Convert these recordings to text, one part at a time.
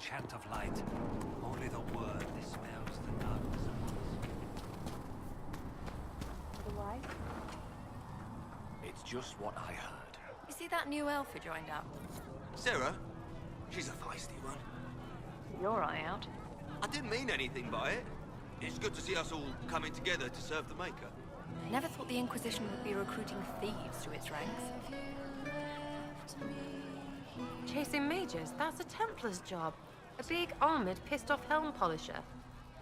chant of light. Only the word dispels the darkness among us. Otherwise? It's just what I heard. You see that new elf who joined up? Sarah? She's a feisty one. Your eye out. I didn't mean anything by it. It's good to see us all coming together to serve the Maker. Never thought the Inquisition would be recruiting thieves to its ranks. Chasing mages, that's a Templar's job. A big, armored, pissed-off helm polisher.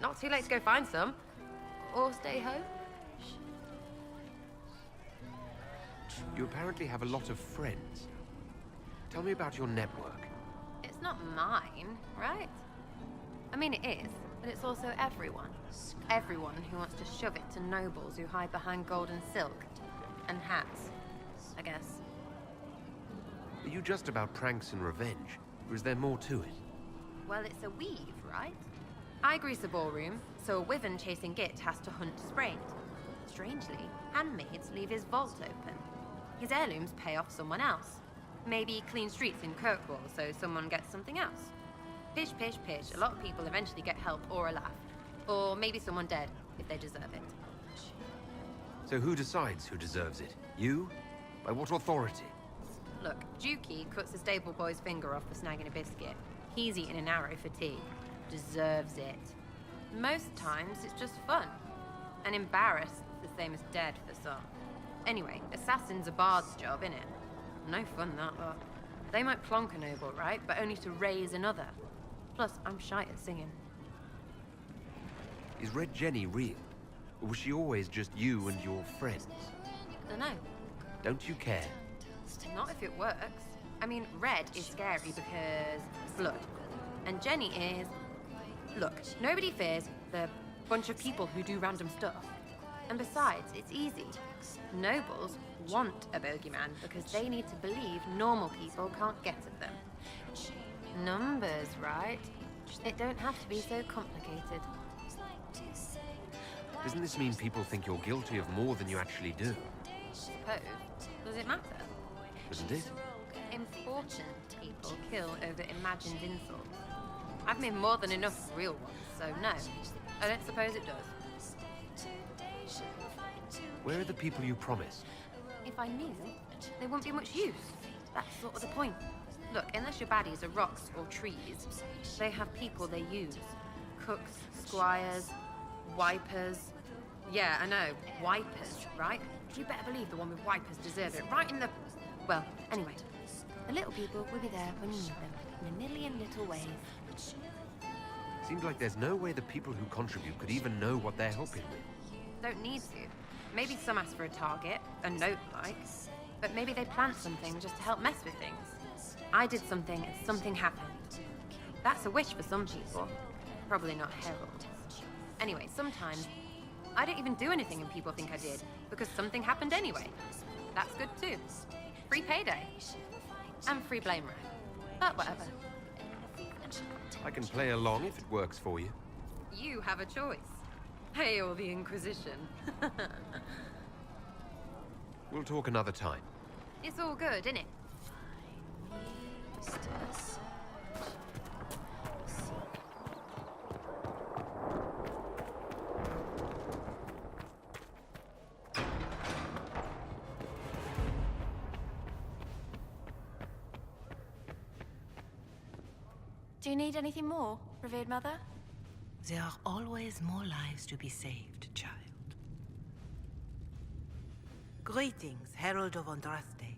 Not too late to go find some. Or stay home. You apparently have a lot of friends. Tell me about your network. It's not mine, right? I mean, it is, but it's also everyone. Everyone who wants to shove it to nobles who hide behind gold and silk. And hats, I guess. Are you just about pranks and revenge, or is there more to it? Well, it's a weave, right? I grease a ballroom, so a wyvern chasing Git has to hunt sprained. Strangely, handmaids leave his vault open. His heirlooms pay off someone else. Maybe clean streets in Kirkwall so someone gets something else. Pish, pish, pish. A lot of people eventually get help or a laugh. Or maybe someone dead, if they deserve it. So who decides who deserves it? You? By what authority? Look, Dukey cuts a stable boy's finger off for snagging a biscuit. He's eating an arrow for tea. Deserves it. Most times, it's just fun. And embarrassed, the same as dead for some. Anyway, assassin's a bard's job, innit? No fun, that lot. They might plonk a noble, right? But only to raise another. Plus, I'm shite at singing. Is Red Jenny real? Or was she always just you and your friends? Dunno. Don't you care? Not if it works. I mean, Red is scary because blood. And Jenny is... Look, nobody fears the bunch of people who do random stuff. And besides, it's easy. Nobles want a bogeyman because they need to believe normal people can't get at them. Numbers, right? It don't have to be so complicated. Doesn't this mean people think you're guilty of more than you actually do? Suppose. Does it matter? Doesn't it? Important people kill over imagined insults. I've made more than enough real ones, so no. I don't suppose it does. Where are the people you promised? If I knew, they wouldn't be much use. That's sort of the point. Look, unless your baddies are rocks or trees, they have people they use. Cooks, squires, wipers. Yeah, I know, wipers, right? You better believe the one with wipers deserve it, right in the... Well, anyway, the little people will be there when you need them, in a million little ways. Seems like there's no way the people who contribute could even know what they're helping with. Don't need to. Maybe some ask for a target, a note like, but maybe they plant something just to help mess with things. I did something and something happened. That's a wish for some people. Probably not heralds. Anyway, sometimes I don't even do anything and people think I did, because something happened anyway. That's good too. Free payday. And free blame rate. But whatever. I can play along if it works for you. You have a choice. Hail the Inquisition. We'll talk another time. It's all good, innit? Do you need anything more, revered mother? There are always more lives to be saved, child. Greetings, Herald of Andraste.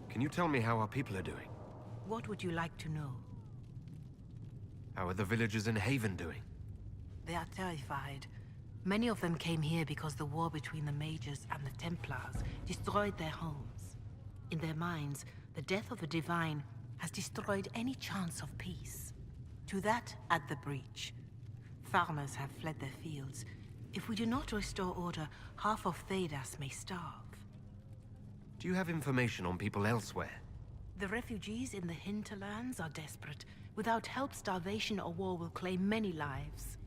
Can you tell me how our people are doing? What would you like to know? How are the villagers in Haven doing? They are terrified. Many of them came here because the war between the Mages and the Templars destroyed their homes. In their minds, the death of the Divine has destroyed any chance of peace. To that add the breach. Farmers have fled their fields. If we do not restore order, half of Thedas may starve. Do you have information on people elsewhere? The refugees in the hinterlands are desperate. Without help, starvation or war will claim many lives.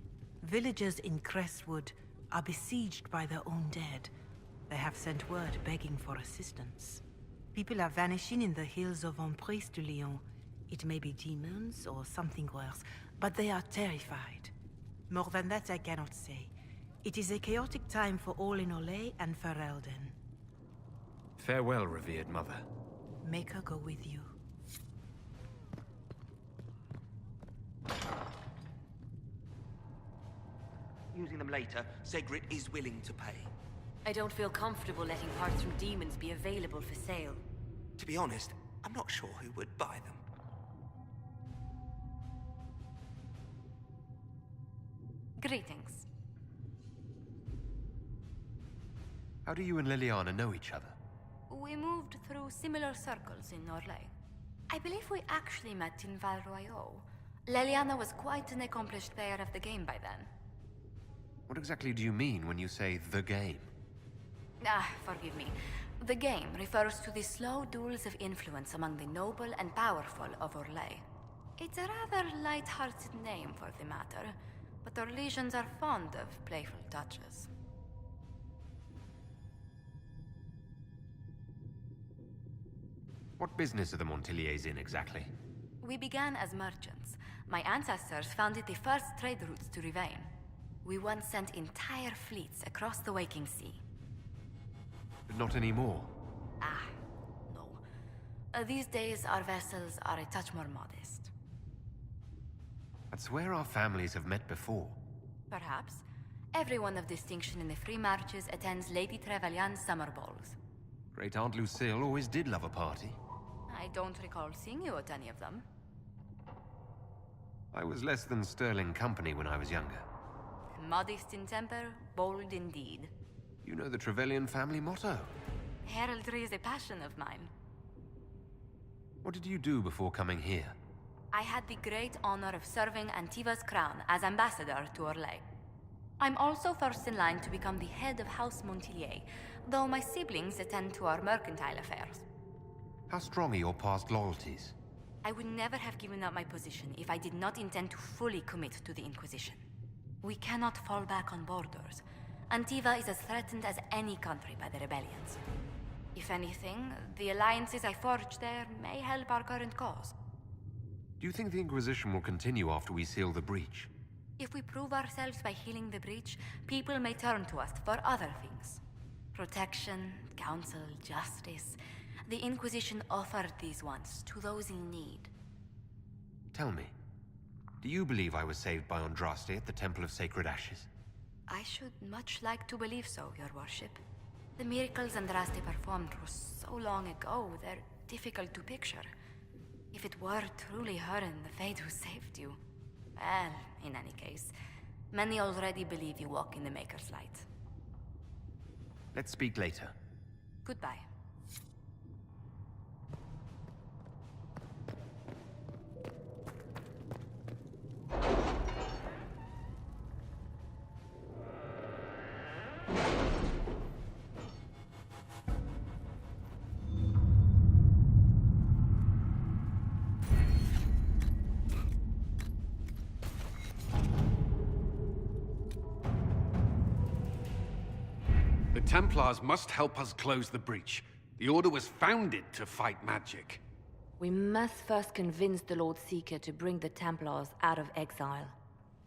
Villagers in Crestwood are besieged by their own dead. They have sent word begging for assistance. People are vanishing in the hills of Emprise de Lyon. It may be demons or something worse, but they are terrified. More than that I cannot say. It is a chaotic time for all in Olay and Ferelden. Farewell, revered mother. Make her go with you. Using them later, Segrit is willing to pay. I don't feel comfortable letting parts from demons be available for sale. To be honest, I'm not sure who would buy them. Greetings. How do you and Liliana know each other? We moved through similar circles in Norlay. I believe we actually met in Val Royeaux. Leliana was quite an accomplished player of the game by then. What exactly do you mean when you say the game? Forgive me. The game refers to the slow duels of influence among the noble and powerful of Orlais. It's a rather light-hearted name for the matter, but Orlesians are fond of playful touches. What business are the Montiliers in exactly? We began as merchants. My ancestors founded the first trade routes to Rivain. We once sent entire fleets across the Waking Sea. But not anymore. No. These days, our vessels are a touch more modest. I'd swear our families have met before. Perhaps. Everyone of distinction in the Free Marches attends Lady Trevelyan's summer balls. Great Aunt Lucille always did love a party. I don't recall seeing you at any of them. I was less than sterling company when I was younger. Modest in temper, bold in deed. You know the Trevelyan family motto. Heraldry is a passion of mine. What did you do before coming here? I had the great honor of serving Antiva's crown as ambassador to Orlais. I'm also first in line to become the head of House Montilier, though my siblings attend to our mercantile affairs. How strong are your past loyalties? I would never have given up my position if I did not intend to fully commit to the Inquisition. We cannot fall back on borders. Antiva is as threatened as any country by the rebellions. If anything, the alliances I forged there may help our current cause. Do you think the Inquisition will continue after we seal the breach? If we prove ourselves by healing the breach, people may turn to us for other things. Protection, counsel, justice. The Inquisition offered these once to those in need. Tell me, do you believe I was saved by Andraste at the Temple of Sacred Ashes? I should much like to believe so, Your Worship. The miracles Andraste performed were so long ago, they're difficult to picture. If it were truly her and the Fade who saved you... Well, in any case, many already believe you walk in the Maker's light. Let's speak later. Goodbye. The Templars must help us close the breach. The Order was founded to fight magic. We must first convince the Lord Seeker to bring the Templars out of exile.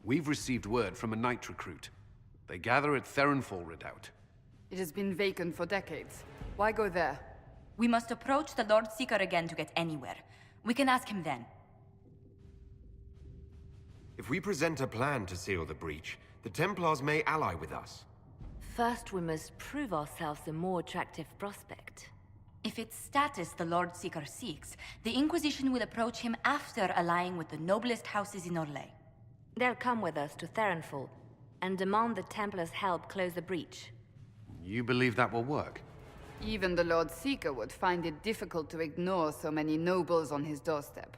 We've received word from a knight recruit. They gather at Theronfall Redoubt. It has been vacant for decades. Why go there? We must approach the Lord Seeker again to get anywhere. We can ask him then. If we present a plan to seal the breach, the Templars may ally with us. First, we must prove ourselves a more attractive prospect. If it's status the Lord Seeker seeks, the Inquisition will approach him after allying with the noblest houses in Orlais. They'll come with us to Theronfall and demand the Templars' help close the breach. You believe that will work? Even the Lord Seeker would find it difficult to ignore so many nobles on his doorstep.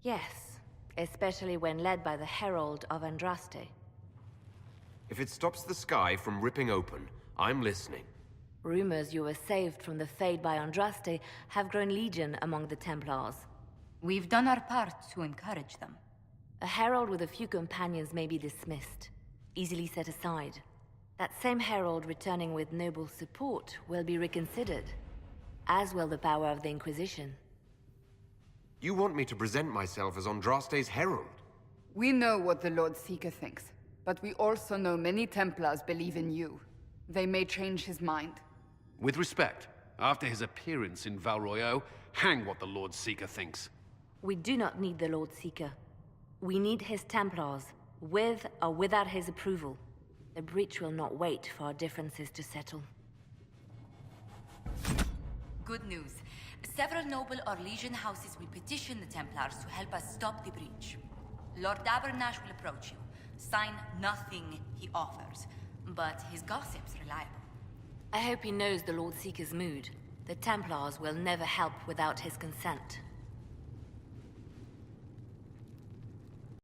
Yes, especially when led by the Herald of Andraste. If it stops the sky from ripping open, I'm listening. Rumors you were saved from the Fade by Andraste have grown legion among the Templars. We've done our part to encourage them. A herald with a few companions may be dismissed, easily set aside. That same herald returning with noble support will be reconsidered, as will the power of the Inquisition. You want me to present myself as Andraste's herald? We know what the Lord Seeker thinks, but we also know many Templars believe in you. They may change his mind. With respect, after his appearance in Val Royeaux, hang what the Lord Seeker thinks. We do not need the Lord Seeker. We need his Templars, with or without his approval. The breach will not wait for our differences to settle. Good news. Several noble or legion houses will petition the Templars to help us stop the breach. Lord Abernash will approach you. Sign nothing he offers, but his gossip's reliable. I hope he knows the Lord Seeker's mood. The Templars will never help without his consent.